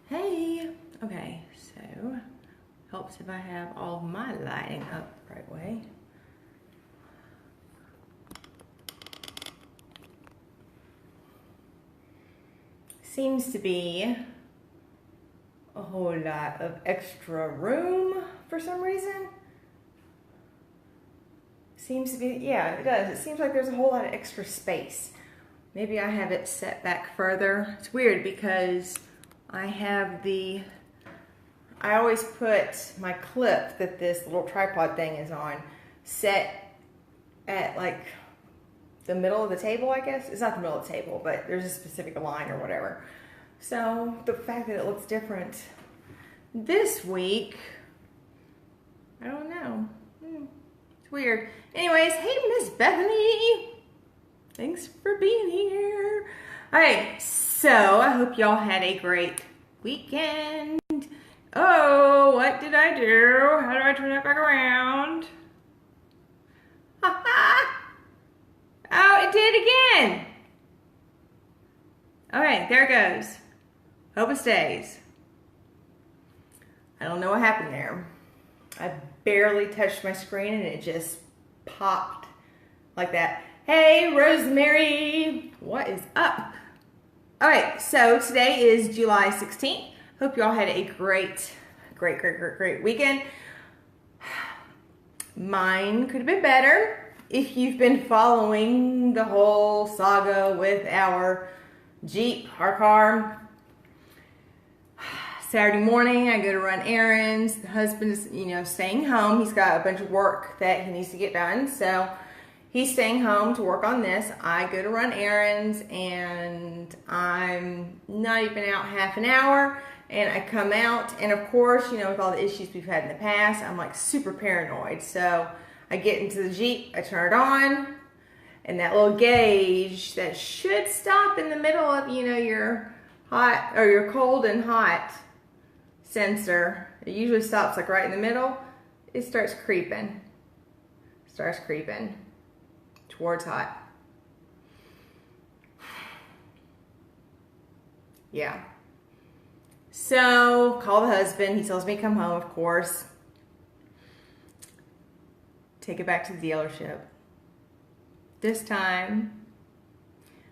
Hey, okay, so helps if I have all of my lighting up the right way. Seems to be a whole lot of extra room for some reason. Seems to be, yeah, it does. It seems like there's a whole lot of extra space. Maybe I have it set back further. It's weird because I always put my clip that this little tripod thing is on set at like the middle of the table, I guess. It's not the middle of the table, but there's a specific line or whatever. So the fact that it looks different this week, I don't know. It's weird. Anyways, hey Miss Bethany. Thanks for being here. All right, so I hope y'all had a great weekend. Oh, what did I do? How do I turn it back around? Ha ha! Oh, it did again. All right, there it goes. Hope it stays. I don't know what happened there. I barely touched my screen and it just popped like that. Hey, Rosemary, what is up? All right, so today is July 16th. Hope y'all had a great weekend. Mine could have been better if you've been following the whole saga with our Jeep, our car. Saturday morning, I go to run errands. The husband is, staying home. He's got a bunch of work that he needs to get done, so he's staying home to work on this. I go to run errands, and I'm not even out half an hour, and I come out, and of course, with all the issues we've had in the past, I'm like super paranoid. So I get into the Jeep, I turn it on, and that little gauge that should stop in the middle of, your hot or your cold and hot sensor. It usually stops like right in the middle. It starts creeping. Towards hot. Yeah. So, call the husband. He tells me to come home, of course. Take it back to the dealership. This time,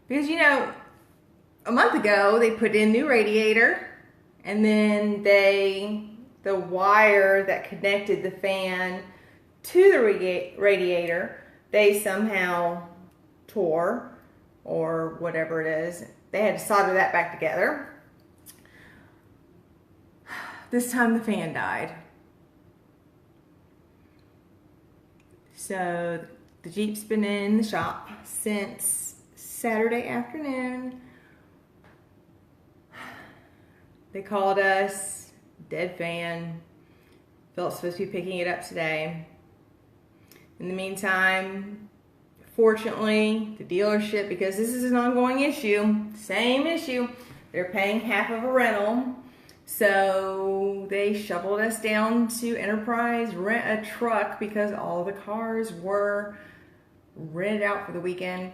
because a month ago they put in new radiator, and then the wire that connected the fan to the radiator, they somehow tore, or whatever it is. They had to solder that back together. This time the fan died. So the Jeep's been in the shop since Saturday afternoon. They called us, dead fan. Phil's supposed to be picking it up today. In the meantime, fortunately, the dealership, because this is an ongoing issue, same issue, they're paying half of a rental. So they shoveled us down to Enterprise, rent a truck because all the cars were rented out for the weekend.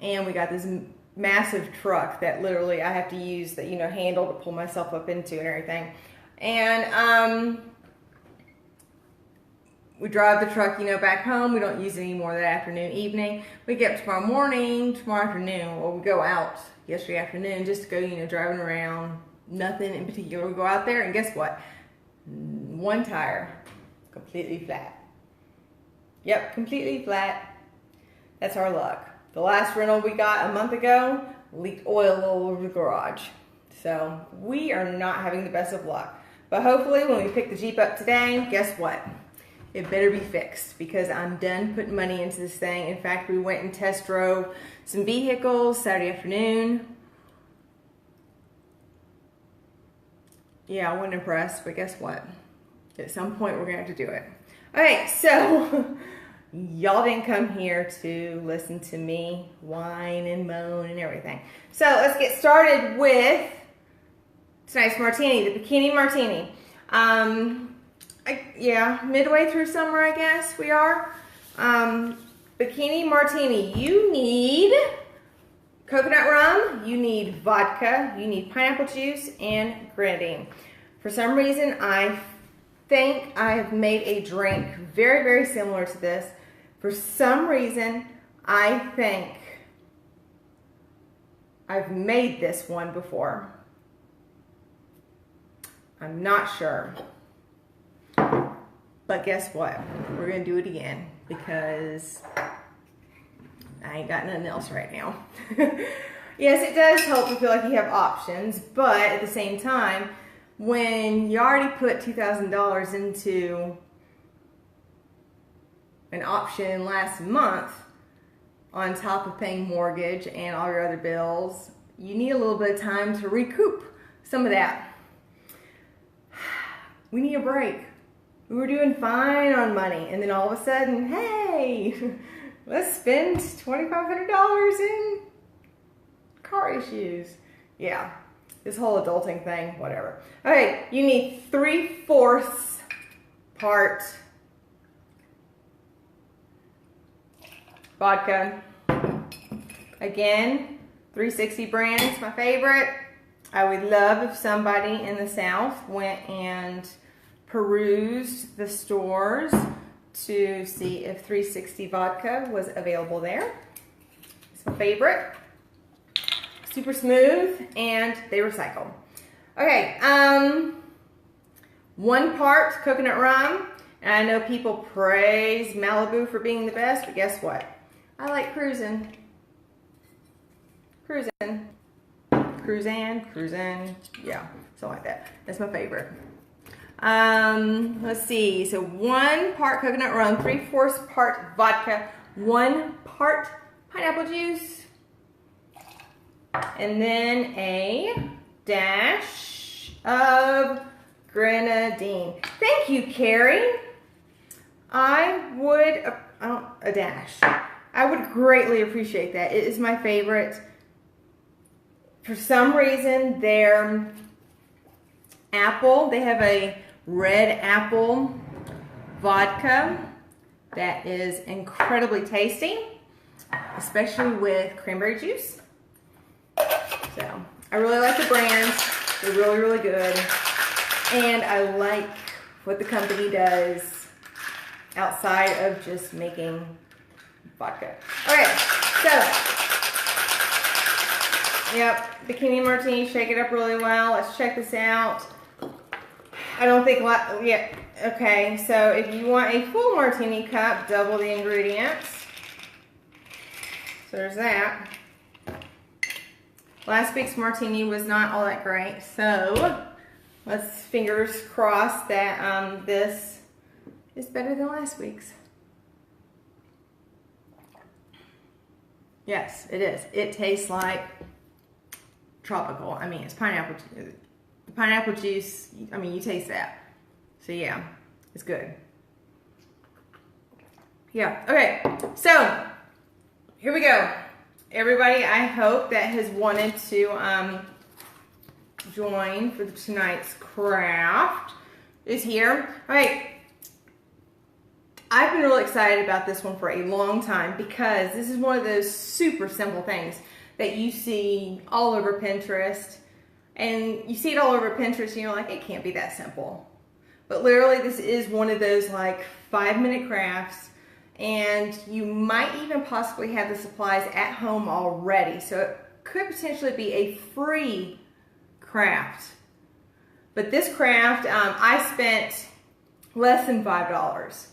And we got this massive truck that literally I have to use the handle to pull myself up into and everything. And we drive the truck, back home. We don't use it anymore that afternoon, evening. We get up tomorrow afternoon, or we go out yesterday afternoon just to go, driving around. Nothing in particular. We go out there, and guess what? One tire, completely flat. Yep, completely flat. That's our luck. The last rental we got a month ago leaked oil all over the garage. So we are not having the best of luck. But hopefully when we pick the Jeep up today, guess what? It better be fixed, because I'm done putting money into this thing. In fact, we went and test drove some vehicles Saturday afternoon. Yeah, I wasn't impressed, but guess what? At some point, we're going to have to do it. Okay, so y'all didn't come here to listen to me whine and moan and everything. So let's get started with tonight's martini, the Bikini Martini. Midway through summer, I guess we are. Bikini Martini, you need coconut rum, you need vodka, you need pineapple juice, and grenadine. For some reason, I think I have made a drink very, very similar to this. For some reason, I think I've made this one before. I'm not sure. But guess what? We're going to do it again because I ain't got nothing else right now. Yes, it does help to feel like you have options, but at the same time, when you already put $2,000 into an option last month, on top of paying mortgage and all your other bills, you need a little bit of time to recoup some of that. We need a break. We were doing fine on money, and then all of a sudden, hey, let's spend $2,500 in car issues. Yeah, this whole adulting thing, whatever. Okay, you need 3/4 part vodka. Again, 360 brand is my favorite. I would love if somebody in the South went and perused the stores to see if 360 vodka was available there. It's my favorite. Super smooth, and they recycle. Okay, 1 part coconut rum. And I know people praise Malibu for being the best, but guess what? I like cruising. Cruising. Yeah, something like that. That's my favorite. Let's see. So 1 part coconut rum, 3/4 part vodka, 1 part pineapple juice, and then a dash of grenadine. Thank you, Carrie. A dash. I would greatly appreciate that. It is my favorite. For some reason, their apple, they have a red apple vodka that is incredibly tasty, especially with cranberry juice. So, I really like the brands. They're really, really good. And I like what the company does outside of just making vodka. Okay, so, yep, Bikini Martini, shake it up really well. Let's check this out. I don't think, yeah, okay, so if you want a full martini cup, double the ingredients. So there's that. Last week's martini was not all that great, so let's fingers crossed that this is better than last week's. Yes, it is. It tastes like tropical. I mean, it's pineapple juice. I mean, you taste that. So yeah, it's good. Yeah, okay. So, here we go. Everybody, I hope that has wanted to join for tonight's craft is here. All right. I've been really excited about this one for a long time because this is one of those super simple things that you see all over Pinterest. And you see it all over Pinterest and you're like, it can't be that simple. But literally this is one of those like 5-minute crafts, and you might even possibly have the supplies at home already. So it could potentially be a free craft. But this craft, I spent less than $5.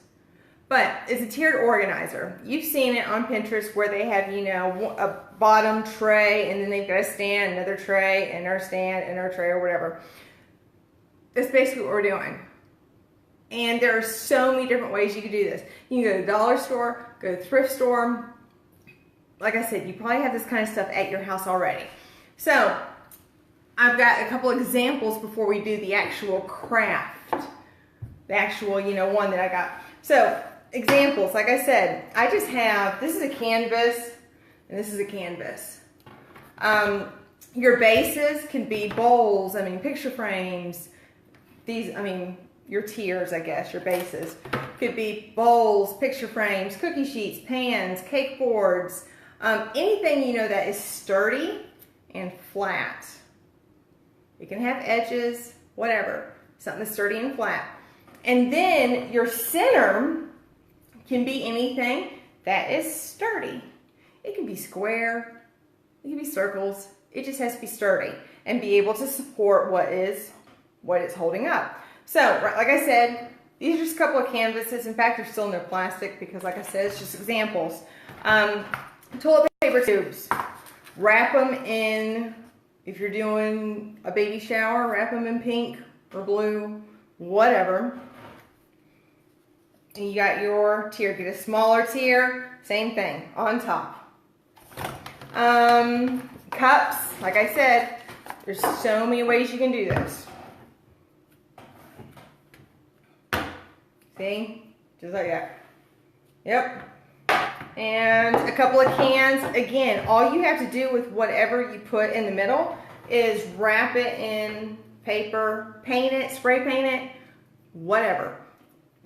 But it's a tiered organizer. You've seen it on Pinterest where they have, you know, a bottom tray and then they've got a stand, another tray, another stand, another tray, or whatever. That's basically what we're doing. And there are so many different ways you can do this. You can go to the dollar store, go to the thrift store. Like I said, you probably have this kind of stuff at your house already. So, I've got a couple examples before we do the actual craft. The actual, you know, one that I got. So, examples, like I said, I just have, this is a canvas, and this is a canvas. Your bases can be bowls, I mean, picture frames. These, I mean, your tiers, I guess, your bases. Could be bowls, picture frames, cookie sheets, pans, cake boards, Anything, you know, that is sturdy and flat. It can have edges, whatever. Something that's sturdy and flat. And then your center can be anything that is sturdy. It can be square, it can be circles. It just has to be sturdy and be able to support what it's holding up. So, like I said, these are just a couple of canvases. In fact, they're still in their plastic because, like I said, it's just examples. Toilet paper tubes. Wrap them in, if you're doing a baby shower, wrap them in pink or blue, whatever. And you got your tier. Get a smaller tier, same thing, on top. Cups, like I said, there's so many ways you can do this. See? Just like that. Yep. And a couple of cans. Again, all you have to do with whatever you put in the middle is wrap it in paper, paint it, spray paint it, whatever.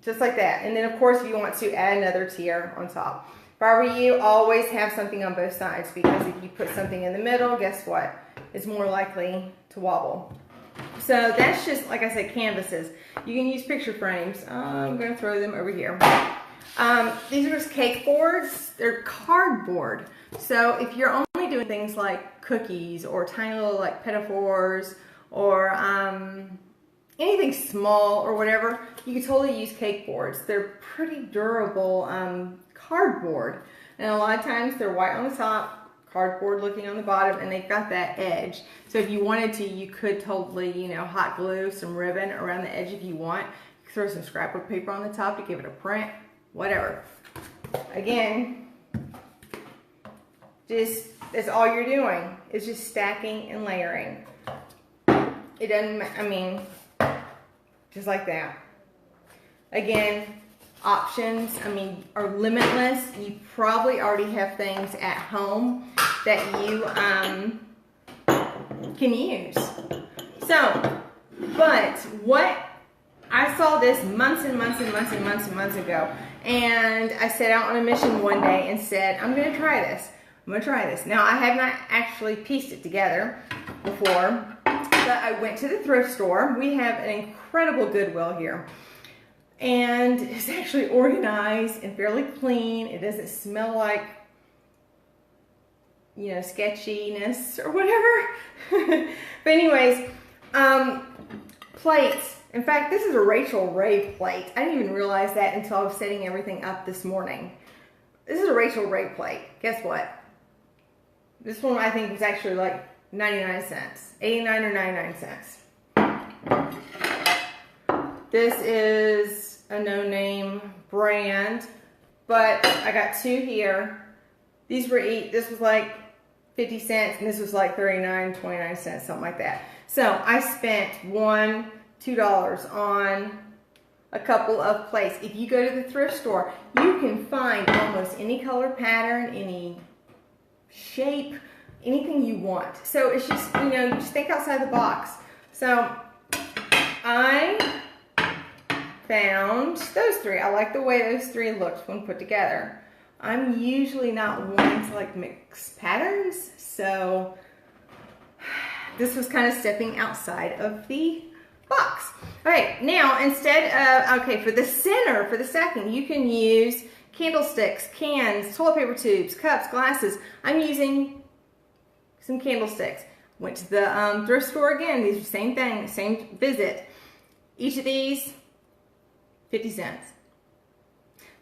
Just like that. And then, of course, if you want to add another tier on top. If I were you, always have something on both sides, because if you put something in the middle, guess what? It's more likely to wobble. So that's just, like I said, canvases. You can use picture frames. I'm going to throw them over here. These are just cake boards. They're cardboard. So if you're only doing things like cookies or tiny little like pinafores or anything small or whatever, you can totally use cake boards. They're pretty durable cardboard. And a lot of times they're white on the top, cardboard looking on the bottom, and they've got that edge. So if you wanted to, you could totally, you know, hot glue some ribbon around the edge if you want. You could throw some scrapbook paper on the top to give it a print, whatever. Again, just, that's all you're doing. It's just stacking and layering. It doesn't, I mean, just like that. Again, options, I mean, are limitless. You probably already have things at home that you can use. So, but what, I saw this months and months and months and months and months ago, and I set out on a mission one day and said, I'm going to try this. I'm going to try this. Now, I have not actually pieced it together before, but I went to the thrift store. We have an incredible Goodwill here. And it's actually organized and fairly clean. It doesn't smell like, you know, sketchiness or whatever. But anyways, plates. In fact, this is a Rachel Ray plate. I didn't even realize that until I was setting everything up this morning. This is a Rachel Ray plate. Guess what? This one I think was actually like 99 cents. 89 or 99 cents. This is a no-name brand, but I got two here. These were this was like 50 cents, and this was like 39, 29 cents, something like that. So I spent $2 on a couple of plates. If you go to the thrift store, you can find almost any color pattern, any shape, anything you want. So it's just, you know, you just think outside the box. So I found those three. I like the way those three looked when put together. I'm usually not one to like mix patterns, so this was kind of stepping outside of the box. All right, now instead of, okay, for the center, for the stacking, you can use candlesticks, cans, toilet paper tubes, cups, glasses. I'm using some candlesticks. Went to the thrift store again. These are the same thing, same visit. Each of these, 50 cents.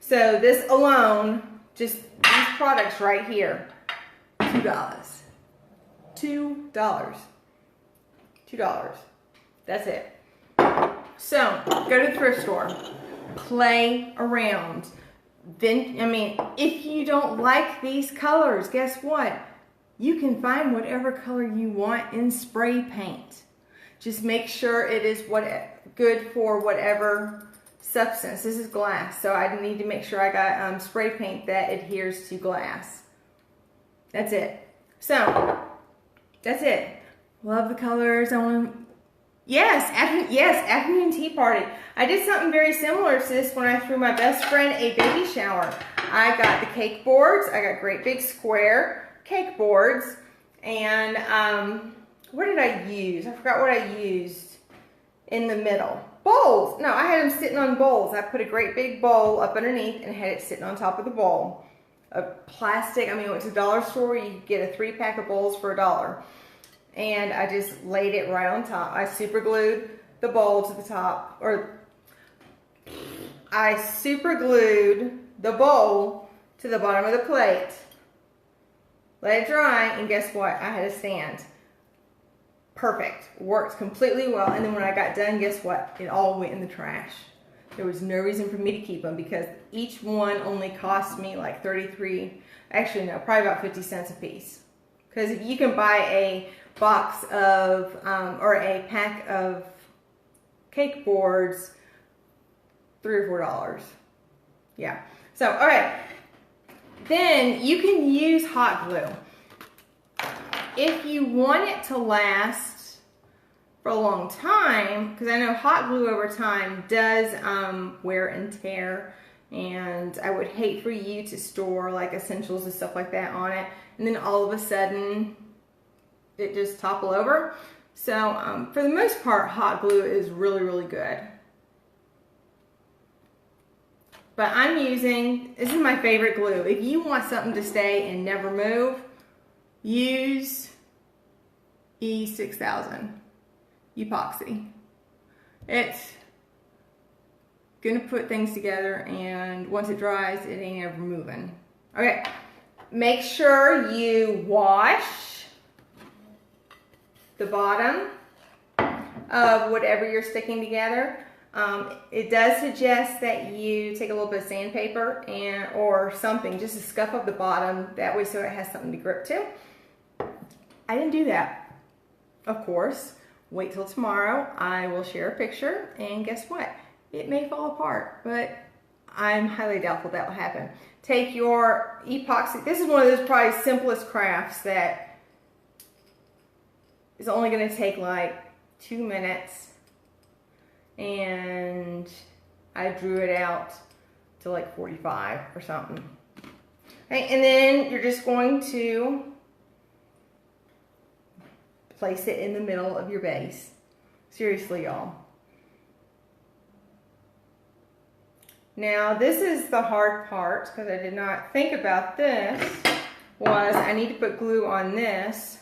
So this alone, just these products right here, $2. $2. That's it. So go to the thrift store, play around. Then, I mean, if you don't like these colors, guess what? You can find whatever color you want in spray paint. Just make sure it is good for whatever substance. This is glass, so I need to make sure I got spray paint that adheres to glass. That's it. So, that's it. Love the colors. I want Yes, afternoon tea party. I did something very similar to this when I threw my best friend a baby shower. I got the cake boards. I got great big square cake boards. And what did I use? I forgot what I used in the middle. Bowls. No, I had them sitting on bowls. I put a great big bowl up underneath and had it sitting on top of the bowl. A plastic, I went to the dollar store. You could get a 3-pack of bowls for $1. And I just laid it right on top. I super glued the bowl to the top, or I super glued the bowl to the bottom of the plate. Let it dry, and guess what? I had a stand. Perfect. Worked completely well. And then when I got done, guess what? It all went in the trash. There was no reason for me to keep them because each one only cost me like 33, actually no, probably about 50 cents a piece. Because if you can buy a box of, or a pack of cake boards, $3 or $4. Yeah. So, all right. Then you can use hot glue. If you want it to last for a long time, because I know hot glue over time does wear and tear, and I would hate for you to store like essentials and stuff like that on it, and then all of a sudden it just topple over. So for the most part, hot glue is really, really good. But I'm using, this is my favorite glue. If you want something to stay and never move, use E6000 epoxy. It's gonna put things together, and once it dries, it ain't ever moving. Okay, make sure you wash the bottom of whatever you're sticking together. It does suggest that you take a little bit of sandpaper or something just to scuff up the bottom, that way so it has something to grip to. I didn't do that, of course. Wait till tomorrow. I will share a picture, and guess what? It may fall apart, but I'm highly doubtful that will happen. Take your epoxy. This is one of those probably simplest crafts that is only going to take like 2 minutes, and I drew it out to like 45 or something. Okay, and then you're just going to place it in the middle of your base. Seriously, y'all. Now, this is the hard part, because I did not think about this, was I need to put glue on this.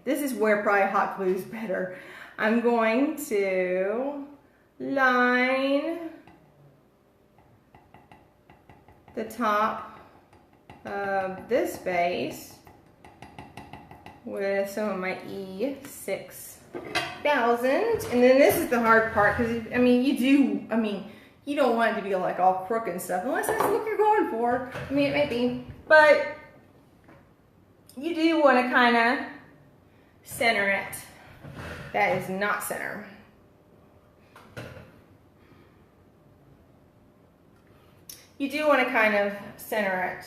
This is where probably hot glue is better. I'm going to line the top of this base with some of my E6000. And then this is the hard part, because you don't want it to be like all crooked and stuff, unless that's what you're going for. It may be, but you do want to kind of center it. That is not center. You do want to kind of center it.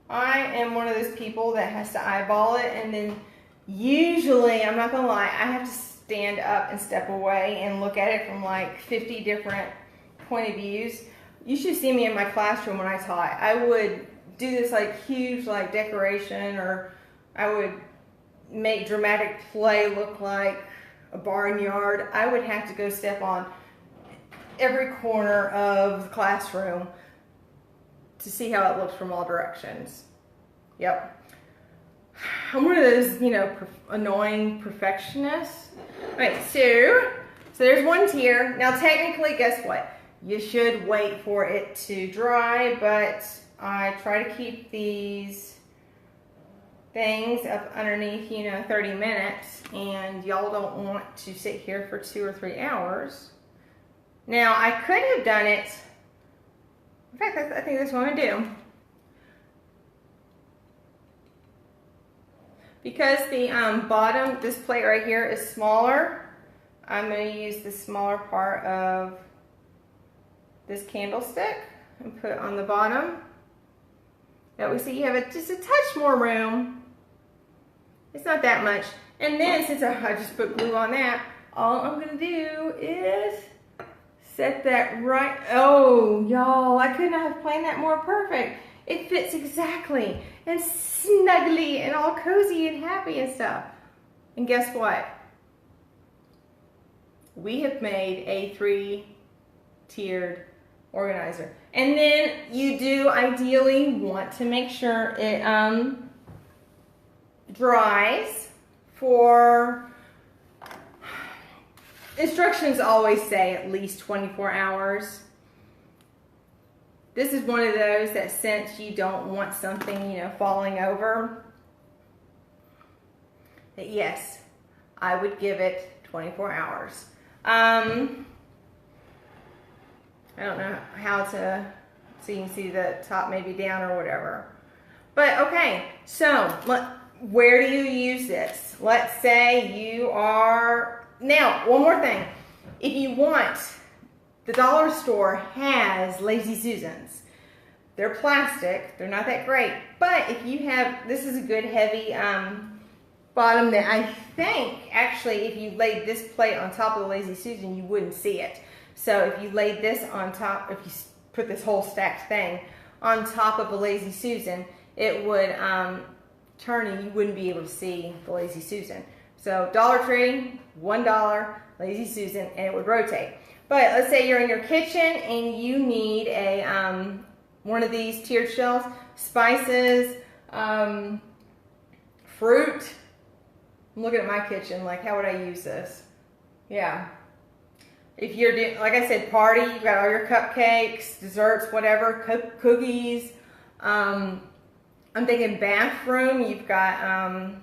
I am one of those people that has to eyeball it, and then usually, I'm not gonna lie, I have to stand up and step away and look at it from like 50 different point of views. You should see me in my classroom when I taught. I would do this like huge like decoration, or I would make dramatic play look like a barnyard. I would have to go step on every corner of the classroom to see how it looks from all directions. Yep. I'm one of those, annoying perfectionists. All right, so there's one tier. Now technically, guess what? You should wait for it to dry, but I try to keep these things up underneath, 30 minutes, and y'all don't want to sit here for 2 or 3 hours. Now, I could have done it, in fact, I think that's what I'm gonna do. Because the bottom, this plate right here is smaller, I'm gonna use the smaller part of this candlestick and put it on the bottom. That way, so you have just a touch more room. It's not that much. And then since I just put glue on that, all I'm gonna do is set that right. Oh, y'all, I could not have planned that more perfect. It fits exactly and snuggly and all cozy and happy and stuff. And guess what? We have made a 3-tiered organizer. And then you do ideally want to make sure it dries for, instructions always say at least 24 hours. This is one of those that since you don't want something, you know, falling over, that yes, I would give it 24 hours. I don't know how to, so you can see the top maybe down or whatever. But okay, so where do you use this? Let's say you are, now one more thing. If you want, the dollar store has Lazy Susans. They're plastic, they're not that great. But if you have, this is a good heavy bottom that I think actually if you laid this plate on top of the Lazy Susan, you wouldn't see it. So if you laid this on top, if you put this whole stacked thing on top of a Lazy Susan, it would turn and you wouldn't be able to see the Lazy Susan. So Dollar Tree, $1 Lazy Susan, and it would rotate. But let's say you're in your kitchen and you need a one of these tiered shelves, spices, fruit. I'm looking at my kitchen, like how would I use this? Yeah. If you're doing, like I said, party, you've got all your cupcakes, desserts, whatever, cookies. I'm thinking bathroom, you've got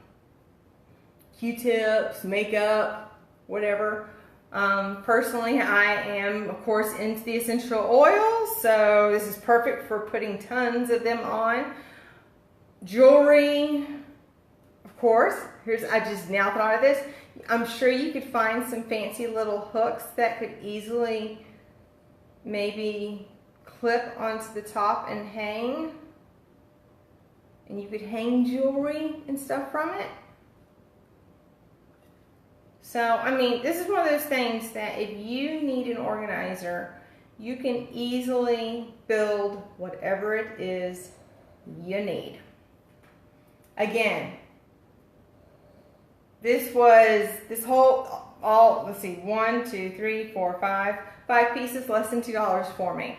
Q-tips, makeup, whatever. Personally, I am, of course, into the essential oils, so this is perfect for putting tons of them on. Jewelry, of course. I just now thought of this. I'm sure you could find some fancy little hooks that could easily maybe clip onto the top and hang. And you could hang jewelry and stuff from it. So, I mean, this is one of those things that if you need an organizer, you can easily build whatever it is you need. Again, this whole, let's see, 1, 2, 3, 4, 5 pieces, less than $2 for me.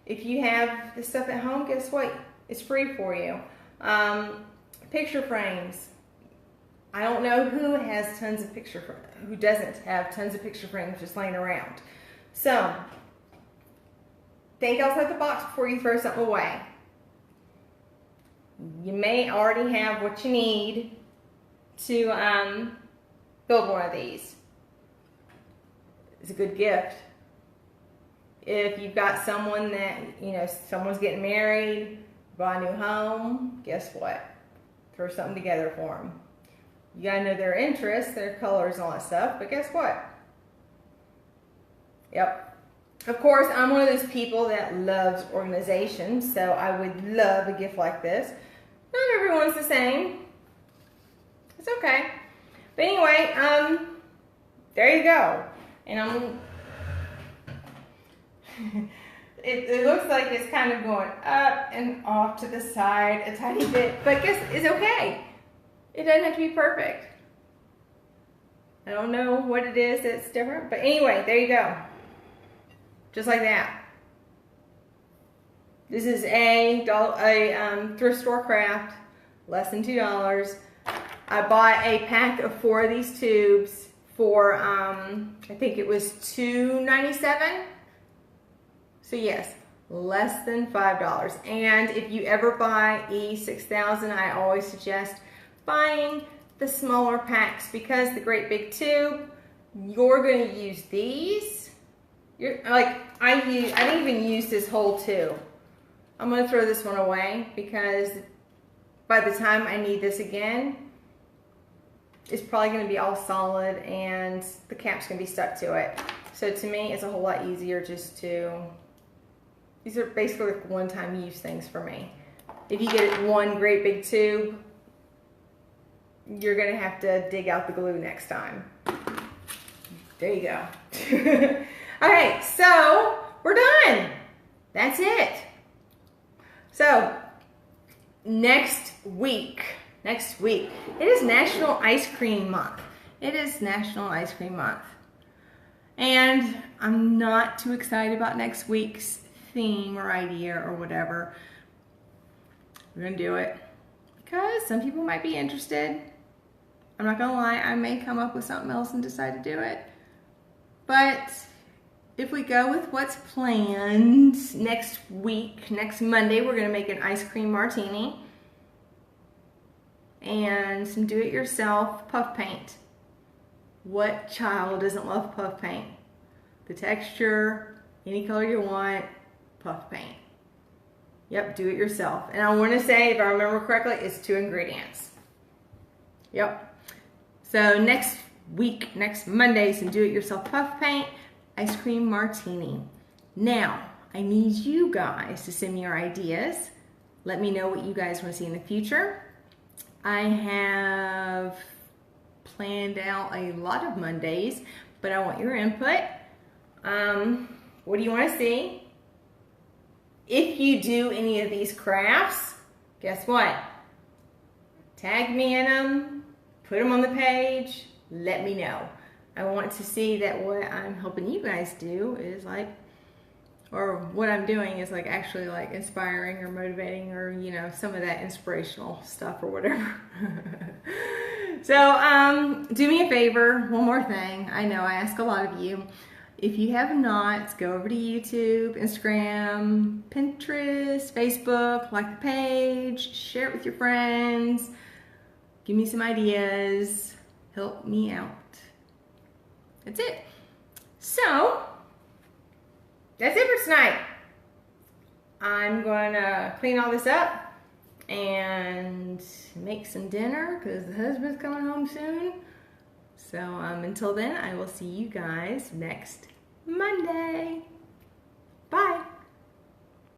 If you have this stuff at home, guess what? It's free for you. Picture frames. I don't know who has tons of who doesn't have tons of picture frames just laying around. So, think outside the box before you throw something away. You may already have what you need to build one of these. It's a good gift. If you've got someone that, you know, someone's getting married, buy a new home, guess what? Throw something together for them. You gotta know their interests, their colors, and all that stuff, but guess what? Yep. Of course, I'm one of those people that loves organization, so I would love a gift like this. Not everyone's the same. It's okay. But anyway, there you go. And it looks like it's kind of going up and off to the side a tiny bit, but guess it's okay. It doesn't have to be perfect. I don't know what it is that's different, but anyway, there you go. Just like that. This is a thrift store craft, less than $2. I bought a pack of 4 of these tubes for, I think it was $2.97. So yes, less than $5. And if you ever buy E6000, I always suggest buying the smaller packs because the great big tube, you're going to use these. I didn't even use this whole tube. I'm going to throw this one away because by the time I need this again, it's probably going to be all solid and the cap's going to be stuck to it. So to me, it's a whole lot easier just to, these are basically like one-time use things for me. If you get one great big tube, you're gonna have to dig out the glue next time. There you go. Okay, so we're done. That's it. So next week, it is National Ice Cream Month. It is National Ice Cream Month. And I'm not too excited about next week's theme or idea or whatever. We're gonna do it because some people might be interested. I'm not gonna lie, I may come up with something else and decide to do it. But if we go with what's planned next week, next Monday, we're gonna make an ice cream martini and some do-it-yourself puff paint. What child doesn't love puff paint? The texture, any color you want, puff paint. Yep, do it yourself. And I want to say, if I remember correctly, it's 2 ingredients. Yep. So next week, next Monday, some do-it-yourself puff paint, ice cream martini. Now, I need you guys to send me your ideas. Let me know what you guys want to see in the future. I have planned out a lot of Mondays, but I want your input. What do you want to see? If you do any of these crafts, guess what? Tag me in them, put them on the page, let me know. I want to see that what I'm helping you guys do is like, or what I'm doing is like actually like inspiring or motivating or, you know, some of that inspirational stuff or whatever. So do me a favor, one more thing. I know I ask a lot of you. If you have not, go over to YouTube, Instagram, Pinterest, Facebook, like the page, share it with your friends, give me some ideas, help me out. That's it. So, that's it for tonight. I'm gonna clean all this up and make some dinner because the husband's coming home soon. So until then, I will see you guys next Monday.